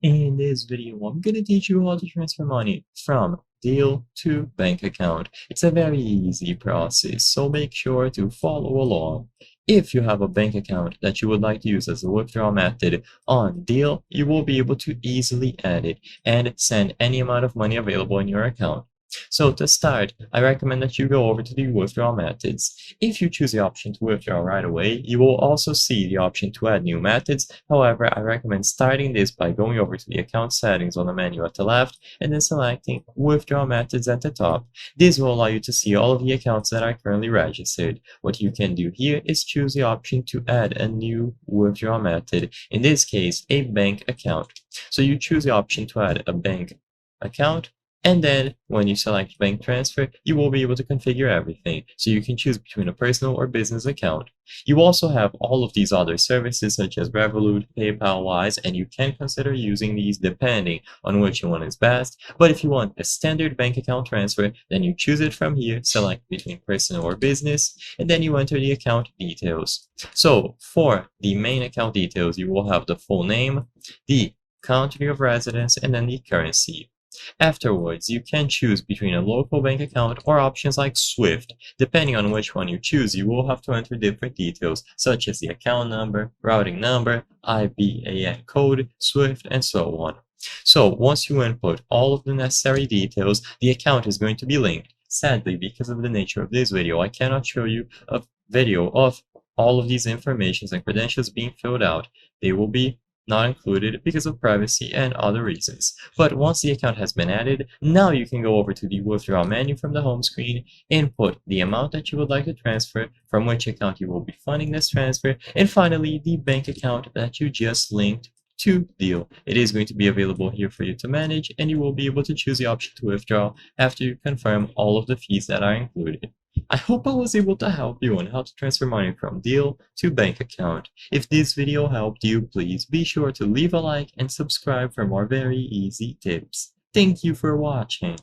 In this video, I'm going to teach you how to transfer money from Deel to bank account. It's a very easy process, so make sure to follow along. If you have a bank account that you would like to use as a withdrawal method on Deel, you will be able to easily add it and send any amount of money available in your account. So to start, I recommend that you go over to the withdrawal methods. If you choose the option to withdraw right away, you will also see the option to add new methods. However, I recommend starting this by going over to the account settings on the menu at the left and then selecting withdraw methods at the top. This will allow you to see all of the accounts that are currently registered. What you can do here is choose the option to add a new withdrawal method, in this case, a bank account. So you choose the option to add a bank account, and then when you select bank transfer, you will be able to configure everything. So you can choose between a personal or business account. You also have all of these other services such as Revolut, PayPal, Wise, and you can consider using these depending on which one is best. But if you want a standard bank account transfer, then you choose it from here, select between personal or business, and then you enter the account details. So for the main account details, you will have the full name, the country of residence, and then the currency. Afterwards, you can choose between a local bank account or options like SWIFT. Depending on which one you choose, you will have to enter different details, such as the account number, routing number, IBAN code, SWIFT, and so on. So once you input all of the necessary details, the account is going to be linked. Sadly, because of the nature of this video, I cannot show you a video of all of these informations and credentials being filled out. They will be not included because of privacy and other reasons. But once the account has been added, now you can go over to the withdrawal menu from the home screen, input the amount that you would like to transfer, from which account you will be funding this transfer, and finally the bank account that you just linked to Deel. It is going to be available here for you to manage, and you will be able to choose the option to withdraw after you confirm all of the fees that are included. I hope I was able to help you on how to transfer money from Deel to bank account. If this video helped you, please be sure to leave a like and subscribe for more very easy tips. Thank you for watching.